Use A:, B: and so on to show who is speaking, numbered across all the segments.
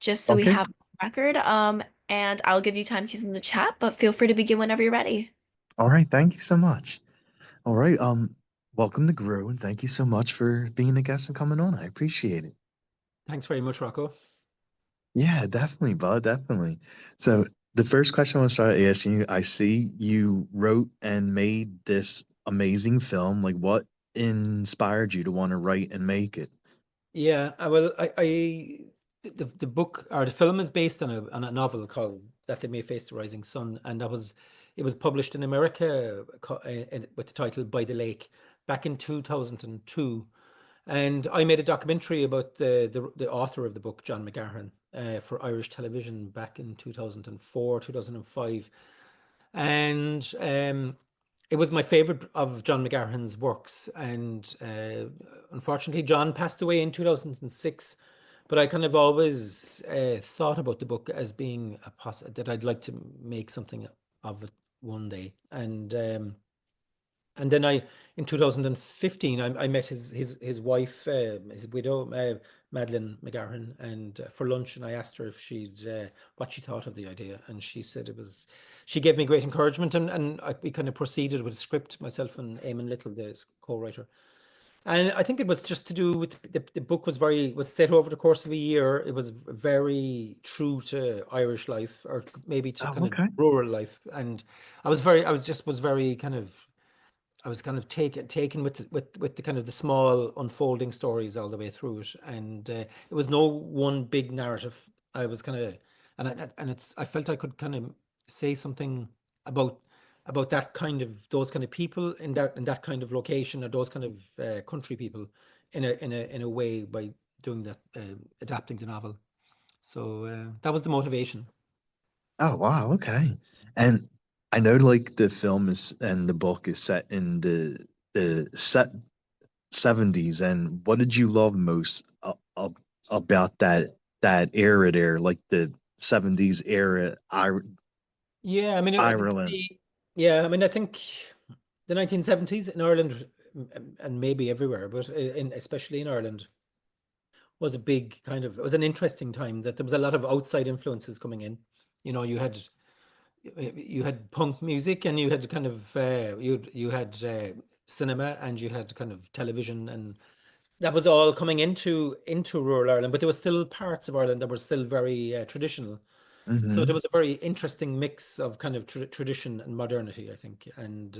A: just so we
B: Okay.
A: have a record. And I'll give you time keys in the chat, but feel free to begin whenever you're ready.
B: All right. Thank you so much. All right. Welcome to Grue, and thank you so much for being a guest and coming on. I appreciate it.
C: Thanks very much, Rocco.
B: Yeah, definitely, bud. Definitely. So the first question I want to start asking you, I see you wrote and made this amazing film. Like, what inspired you to want to write and make it?
C: Yeah, the book or the film is based on a novel called That They May Face the Rising Sun, and it was published in America with the title By the Lake back in 2002. And I made a documentary about the author of the book, John McGahern, for Irish television back in 2004, 2005. And it was my favorite of John McGahern's works. And unfortunately, John passed away in 2006. But I kind of always thought about the book as being that I'd like to make something of it one day. And then in 2015, I met his wife, his widow, Madeline McGarren, and for lunch, and I asked her if she'd what she thought of the idea, and she said it was. She gave me great encouragement, and we kind of proceeded with a script, myself and Eamon Little, the co-writer. And I think it was just to do with the book was set over the course of a year. It was very true to Irish life, or maybe to
B: Oh,
C: kind of
B: okay.
C: rural life, and I was very kind of I was kind of taken with the kind of the small unfolding stories all the way through it, and it was no one big narrative. I was kind of, and it's I felt I could kind of say something about that kind of those kind of people in that kind of location, or those kind of country people in a way by doing that, adapting the novel. So that was the motivation.
B: Oh, wow. Okay. And I know like the film is and the book is set in the set 70s. And what did you love most about that era there, like the 70s era,
C: Yeah, I mean,
B: Ireland?
C: I think the 1970s in Ireland, and maybe everywhere, but especially in Ireland, was a big kind of, it was an interesting time that there was a lot of outside influences coming in. You know, you had punk music, and you had kind of you had cinema, and you had kind of television, and that was all coming into rural Ireland, but there was still parts of Ireland that were still very traditional. So there
B: Hmm.
C: was a very interesting mix of kind of tradition and modernity, I think. And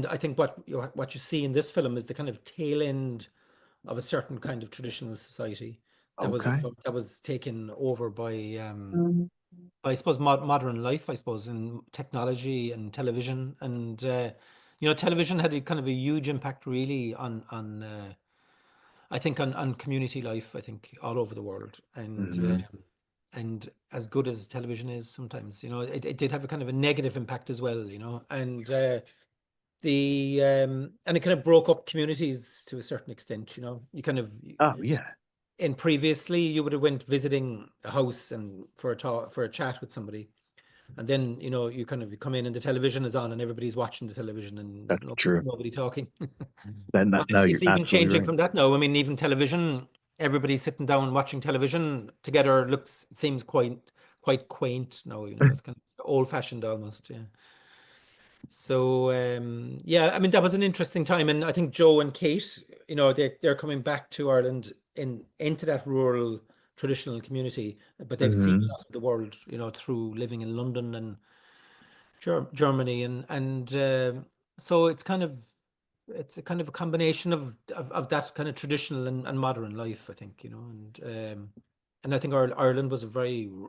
C: I think what you see in this film is the kind of tail end of a certain kind of traditional society
B: Okay.
C: that was taken over by, I suppose, modern life, I suppose, in technology and television. And television had a kind of a huge impact, really, on I think on community life, I think, all over the world.
B: Hmm.
C: And as good as television is sometimes, it did have a kind of a negative impact as well, and and it kind of broke up communities to a certain extent. You kind of,
B: Oh, yeah.
C: in previously, you would have went visiting a house and for a chat with somebody, and then you kind of you come in and the television is on and everybody's watching the television and there's
B: That's true.
C: nobody talking. Well,
B: No, you're
C: it's even
B: absolutely
C: changing
B: right.
C: from that now. I mean, even television, everybody sitting down watching television together seems quite quaint now. It's kind of old fashioned almost. Yeah. So yeah, I mean that was an interesting time, and I think Joe and Kate, they're coming back to Ireland into that rural traditional community, but they've seen a
B: Hmm.
C: lot of the world, through living in London and Germany, and so it's a kind of a combination of that kind of traditional and modern life, I think, and I think Ireland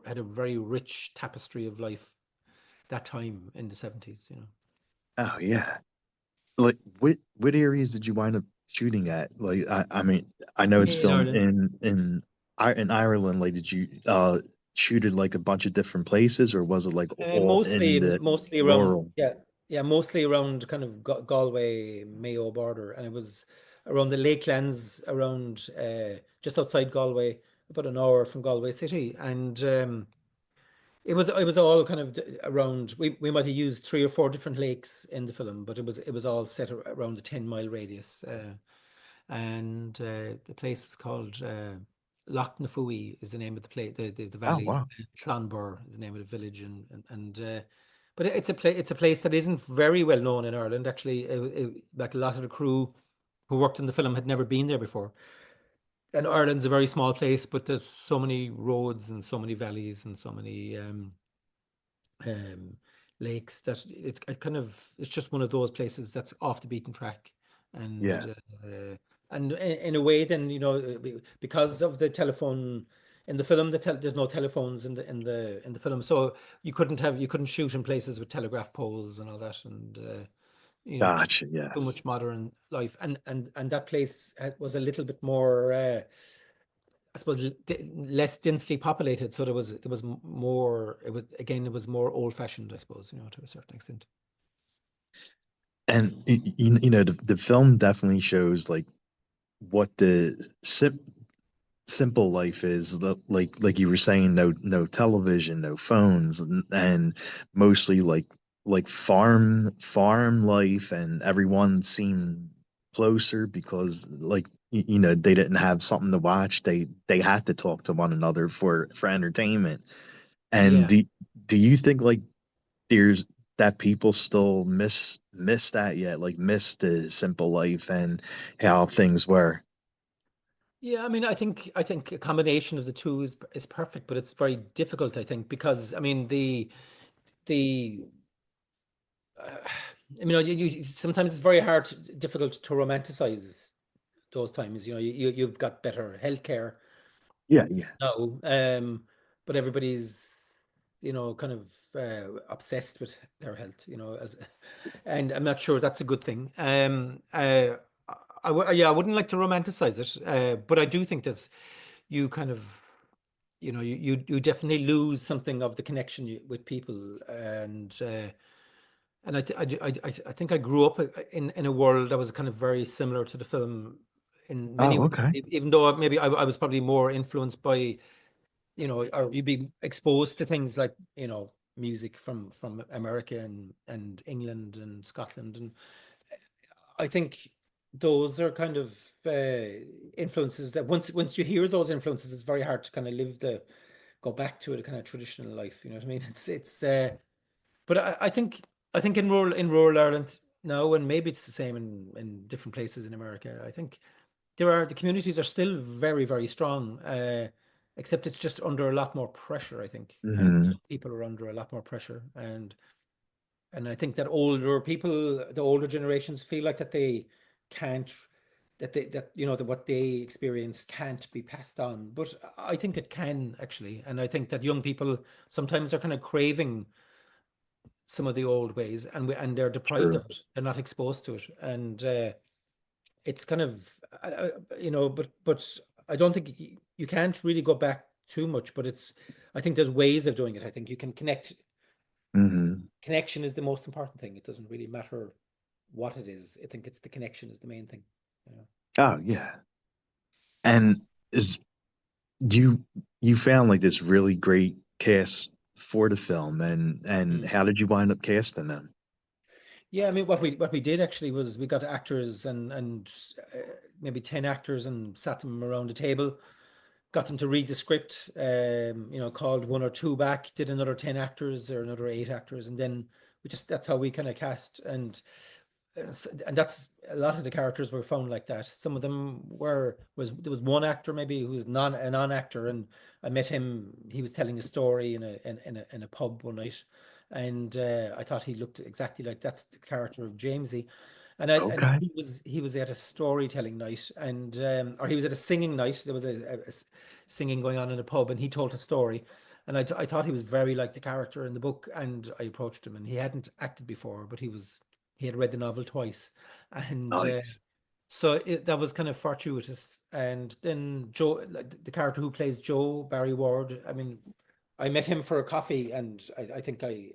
C: had a very rich tapestry of life that time in the 70s.
B: Oh, yeah. Like, what areas did you wind up shooting at? Like, I mean, I know it's
C: In
B: filmed
C: Ireland.
B: in Ireland. Like, did you shoot it like a bunch of different places, or was it like all
C: Mostly
B: in
C: in
B: the
C: mostly around,
B: rural?
C: yeah, mostly around kind of Galway Mayo border, and it was around the Lakelands, around just outside Galway, about an hour from Galway city, and it was all kind of around. We might have used three or four different lakes in the film, but it was all set around a 10-mile radius, and the place was called Loch Nafui is the name of the place, the
B: Oh
C: valley.
B: wow.
C: Clonbur is the name of the village, but it's a place that isn't very well known in Ireland. Actually, like a lot of the crew who worked in the film had never been there before. And Ireland's a very small place, but there's so many roads and so many valleys and so many um, lakes that it's just one of those places that's off the beaten track,
B: Yeah.
C: and in a way, then because of the telephone in the film, there's no telephones in the film, so you couldn't shoot in places with telegraph poles and all that, and
B: Gotcha.
C: too much
B: Yes.
C: modern life, and that place was a little bit more. I suppose less densely populated, so there was more. It was more old fashioned, I suppose, to a certain extent.
B: And the film definitely shows like what the simple life is, like you were saying, no television, no phones, and mostly like farm life, and everyone seemed closer because like they didn't have something to watch. They had to talk to one another for entertainment. And
C: Yeah.
B: do you think like there's that people still miss that yet, like miss the simple life and how things were?
C: Yeah, I mean, I think a combination of the two is perfect, but it's very difficult, I think, because I mean the uh, I mean, sometimes it's very hard, difficult to romanticize those times. You've got better healthcare
B: Yeah, yeah.
C: now, but everybody's kind of obsessed with their health, as and I'm not sure that's a good thing. Yeah, I wouldn't like to romanticize it, but I do think there's you kind of you definitely lose something of the connection with people, and I think I grew up in a world that was kind of very similar to the film in many
B: Oh,
C: ways,
B: okay.
C: even though maybe I was probably more influenced by or you'd be exposed to things like music from America and England and Scotland, and I think those are kind of influences that once you hear those influences, it's very hard to kind of go back to a kind of traditional life. You know what I mean? But I think in rural Ireland now, and maybe it's the same in different places in America. I think the communities are still very, very strong, except it's just under a lot more pressure, I think, and
B: Hmm.
C: people are under a lot more pressure, and I think that older people, the older generations, feel like that they can't, that what they experience can't be passed on, but I think it can actually, and I think that young people sometimes are kind of craving some of the old ways, and they're deprived
B: True.
C: of it. They're not exposed to it, and it's kind of but I don't think you can't really go back too much, but I think there's ways of doing it. I think you can
B: Hmm.
C: connection is the most important thing. It doesn't really matter what it is. I think it's the connection is the main thing, you know.
B: Oh, yeah. And is you you found like this really great cast for the film, and
C: Mm.
B: how did you wind up casting them?
C: Yeah, I mean, what we did actually was we got actors and maybe 10 actors and sat them around a table, got them to read the script, called one or two back, did another 10 actors or another 8 actors, and then that's how we kind of cast. And that's a lot of the characters were found like that. Some of them there was one actor maybe who was a non-actor, and I met him. He was telling a story in a pub one night, and I thought he looked exactly like that's the character of Jamesy, and
B: Okay.
C: he was at a storytelling night, and or he was at a singing night. There was singing going on in a pub, and he told a story. And I thought he was very like the character in the book, and I approached him, and he hadn't acted before, but he had read the novel twice, and
B: Nice.
C: so that was kind of fortuitous. And then Joe, like the character who plays Joe, Barry Ward, I mean, I met him for a coffee, and I think I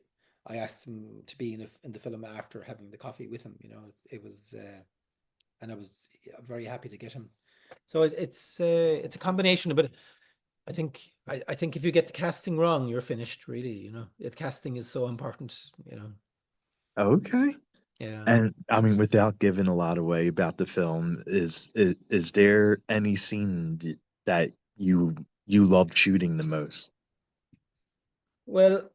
C: asked him to be in the film after having the coffee with him. It was, and I was very happy to get him. So it's a combination, but I think if you get the casting wrong, you're finished. Really, casting is so important.
B: Okay.
C: Yeah.
B: And I mean, without giving a lot away about the film, is there any scene that you you loved shooting the most?
C: Well,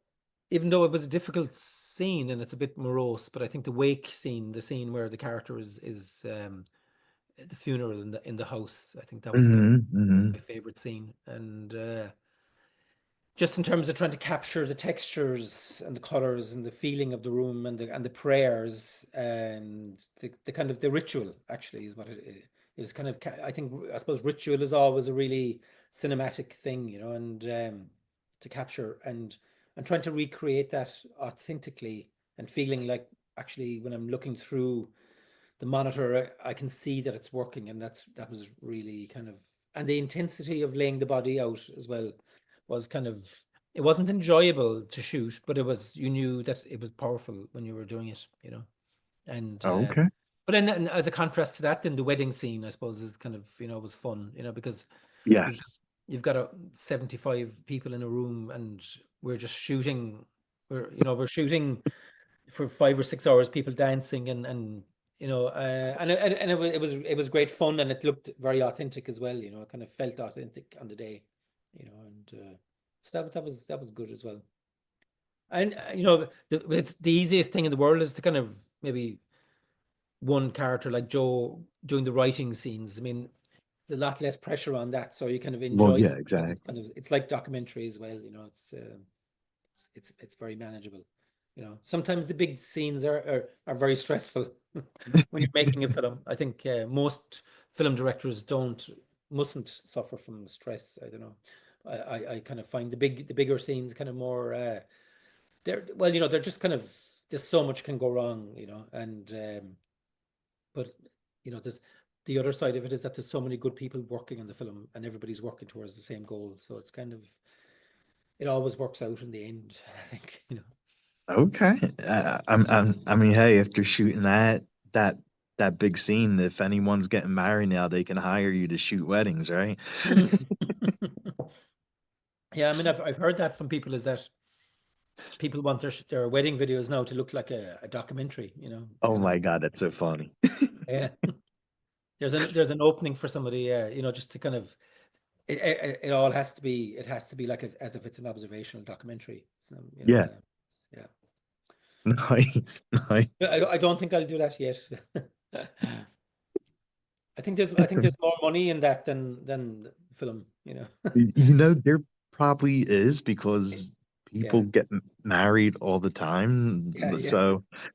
C: even though it was a difficult scene and it's a bit morose, but I think the wake scene, the scene where the character is the funeral in the house, I think that was kind of my
B: Hmm.
C: favorite scene. And just in terms of trying to capture the textures and the colors and the feeling of the room and the prayers and the kind of the ritual actually is what it was kind of I think I suppose ritual is always a really cinematic thing, you know, and to capture and trying to recreate that authentically and feeling like actually when I'm looking through the monitor, I can see that it's working, and that was really kind of, and the intensity of laying the body out as well was kind of, it wasn't enjoyable to shoot, but it was, you knew that it was powerful when you were doing it, you know. And
B: Okay.
C: but then and as a contrast to that, then the wedding scene, I suppose, is kind of, you know, was fun, you know, because you've
B: Yes.
C: you've got 75 people in a room, and we're just shooting, we're shooting for 5 or 6 hours, people dancing and you know, and it was great fun, and it looked very authentic as well. You know, it kind of felt authentic on the day. You know, and so that was good as well. And you know, it's the easiest thing in the world is to kind of maybe one character like Joe doing the writing scenes. I mean, there's a lot less pressure on that, so you kind of
B: Well,
C: enjoy
B: yeah,
C: them because it's
B: exactly.
C: kind of, it's like documentary as well. You know, it's very manageable. You know, sometimes the big scenes are very stressful when you're making a film. I think most film directors mustn't suffer from stress. I don't know. I kind of find the bigger scenes kind of more they're, well, you know, they're just kind of, there's so much can go wrong, you know, and but you know, there's the other side of it is that there's so many good people working on the film and everybody's working towards the same goal. So it's kind of, it always works out in the end, I think, you
B: Okay. I mean, hey, after shooting that that big scene, if anyone's getting married now, they can hire you to shoot weddings, right?
C: know. Yeah, I mean, I've heard that from people, is that people want their wedding videos now to look like a documentary, you know,
B: Oh
C: kind of,
B: my God, that's so funny.
C: yeah. There's an opening for somebody, you know, just to kind of, it all has to be, it has to be like as if it's an observational documentary. So, you know,
B: Yeah,
C: yeah.
B: nice, nice.
C: But I don't think I'll do that yet. I think there's more money in that than film, you know.
B: You know, there probably is because people
C: Yeah,
B: get married all the time.
C: yeah, yeah,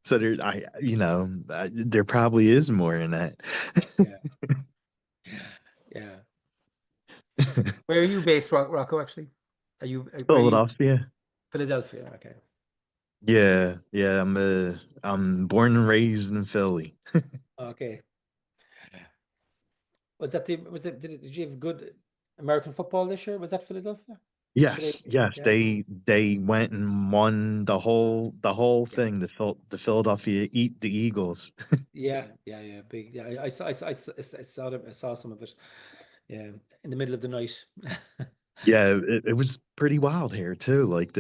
B: So there, there probably is more in that.
C: yeah, yeah. Where are you based, Rocco, actually? Where are you?
B: Philadelphia.
C: Philadelphia, okay.
B: Yeah, yeah. I'm born and raised in Philly.
C: Okay. Did you have good American football this year? Was that Philadelphia? Did they?
B: Yes, yes.
C: Yeah,
B: They went and won the whole
C: yeah,
B: thing. The Philadelphia eat the Eagles.
C: yeah, yeah, yeah. Big. Yeah, I saw some of it. Yeah, in the middle of the night.
B: Yeah, it was pretty wild here too. Like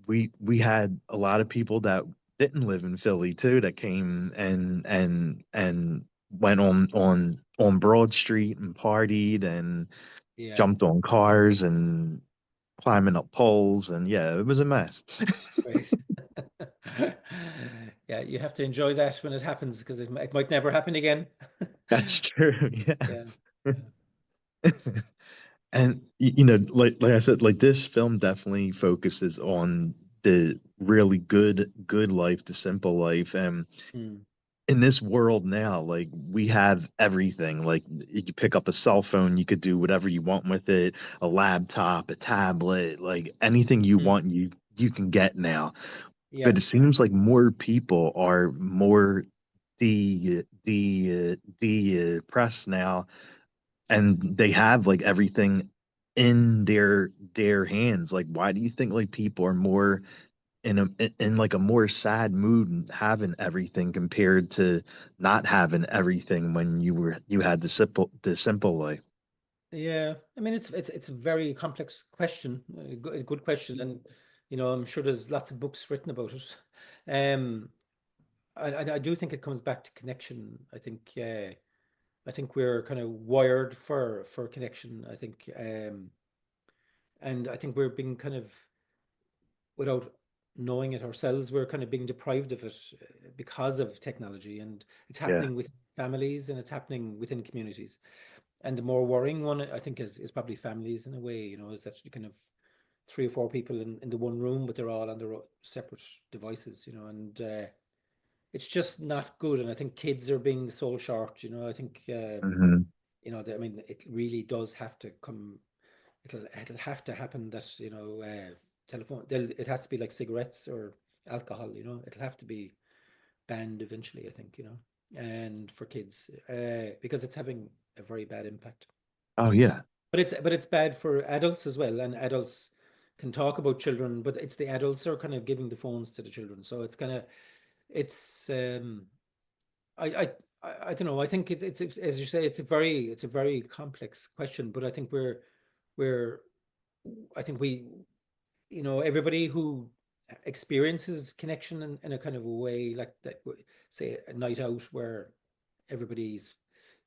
B: we had a lot of people that didn't live in Philly too that came and went on Broad Street and partied and
C: Yeah,
B: jumped on cars and climbing up poles and yeah, it was a mess.
C: right. Yeah, you have to enjoy that when it happens because it might never happen again.
B: That's true.
C: Yeah,
B: Yes.
C: yeah.
B: And you know, like I said, like this film definitely focuses on the really good life, the simple life. And
C: Mm,
B: in this world now, like we have everything. Like you pick up a cell phone, you could do whatever you want with it, a laptop, a tablet, like anything you
C: mm.
B: want, you can get now.
C: Yeah,
B: But it seems like more people are more the press now and they have like everything in their hands. Like why do you think like people are more in like a more sad mood and having everything compared to not having everything when you had the simple life?
C: yeah. I mean, it's a very complex question, a good question, and you know, I'm sure there's lots of books written about it. Um, I do think it comes back to connection. I think, I think we're kind of wired for connection. I think, and I think we're being kind of, without knowing it ourselves, we're kind of being deprived of it because of technology, and it's
B: Yeah.
C: happening with families and it's happening within communities. And the more worrying one, I think, is probably families in a way. Is that you kind of three or four people in the one room, but they're all on their separate devices. And it's just not good. And I think kids are being sold short. I think
B: Hmm.
C: I mean, it really does have to come. It'll have to happen that telephone. It has to be like cigarettes or alcohol. It'll have to be banned eventually. I think and for kids, because it's having a very bad impact.
B: Oh yeah.
C: But it's bad for adults as well, and adults can talk about children, but it's the adults are kind of giving the phones to the children. So it's kind of it's I I I don't know. I think it's as you say, it's a very complex question, but I think we're I think everybody who experiences connection in a kind of a way like that, say a night out where everybody's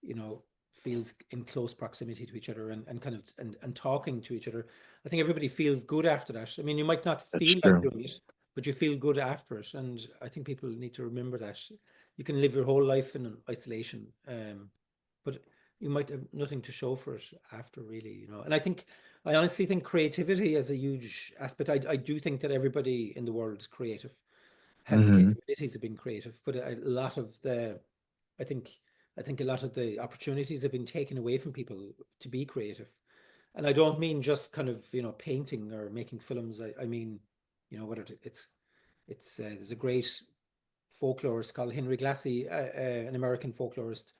C: you know feels in close proximity to each other and kind of and talking to each other. I think everybody feels good after that. I mean, you might not
B: That's
C: feel like
B: true.
C: doing it, but you feel good after it, and I think people need to remember that you can live your whole life in isolation, but you might have nothing to show for it after, really. And I honestly think creativity is a huge aspect. I do think that everybody in the world is creative, has the
B: Hmm.
C: capabilities of being creative, but a lot of the I think I think a lot of the opportunities have been taken away from people to be creative. And I don't mean just kind of, painting or making films. I mean, whether it's there's a great folklorist called Henry Glassy, an American folklorist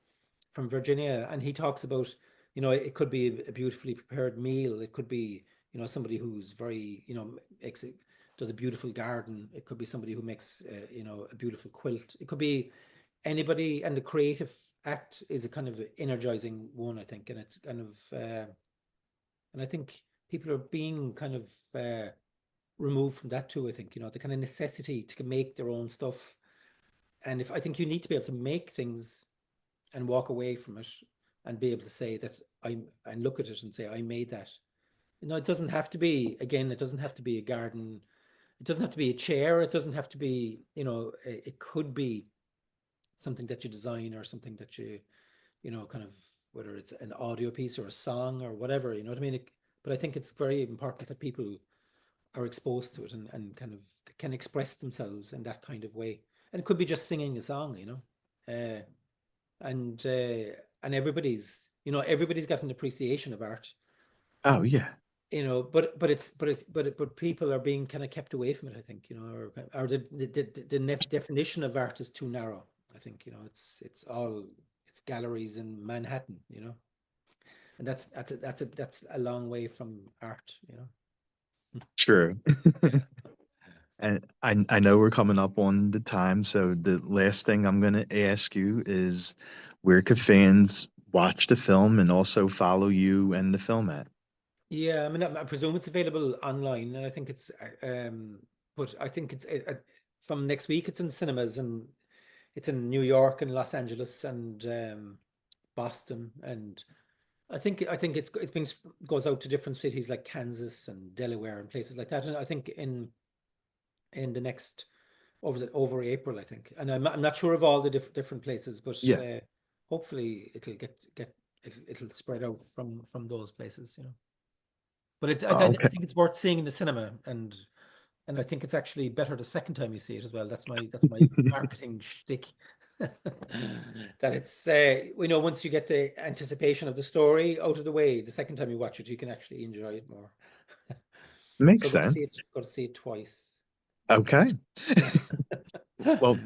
C: from Virginia, and he talks about, it could be a beautifully prepared meal. It could be, somebody who's very, makes it, does a beautiful garden. It could be somebody who makes, a beautiful quilt. It could be anybody, and the creative act is a kind of energizing one, I think, and it's kind of, and I think people are being kind of removed from that too. I think, the kind of necessity to make their own stuff, and if I think you need to be able to make things and walk away from it and be able to say that and look at it and say I made that. It doesn't have to be, again, it doesn't have to be a garden. It doesn't have to be a chair. It doesn't have to be, it could be something that you design, or something that kind of, whether it's an audio piece or a song or whatever, you know what I mean? But I think it's very important that people are exposed to it, and kind of can express themselves in that kind of way. And it could be just singing a song, uh, and everybody's got an appreciation of art,
B: Oh yeah.
C: but people are being kind of kept away from it, I think, or the definition of art is too narrow. I think, it's galleries in Manhattan, and that's a long way from art.
B: True.
C: Yeah.
B: And I know we're coming up on the time, so the last thing I'm gonna ask you is where could fans watch the film and also follow you and the film at?
C: Yeah, I mean, I presume it's available online, and I think but I think it's from next week. It's in cinemas, and it's in New York and Los Angeles and Boston, and I think it's been goes out to different cities like Kansas and Delaware and places like that. And I think in the next over April, I think, and I'm not sure of all the different places, but
B: Yeah.
C: hopefully it'll spread out from those places. But I
B: Oh, okay.
C: think it's worth seeing in the cinema, and I think it's actually better the second time you see it as well. That's my marketing shtick. That it's once you get the anticipation of the story out of the way, the second time you watch it, you can actually enjoy it more.
B: Makes
C: So go to
B: sense.
C: see it. Go to see it twice.
B: Okay.
C: Yeah.
B: Well,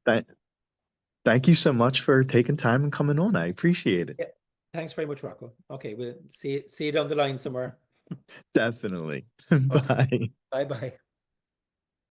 B: th thank you so much for taking time and coming on. I appreciate it.
C: Yeah. Thanks very much, Rocco. Okay, we'll see you down the line somewhere.
B: Definitely.
C: Okay.
B: Bye.
C: Bye bye.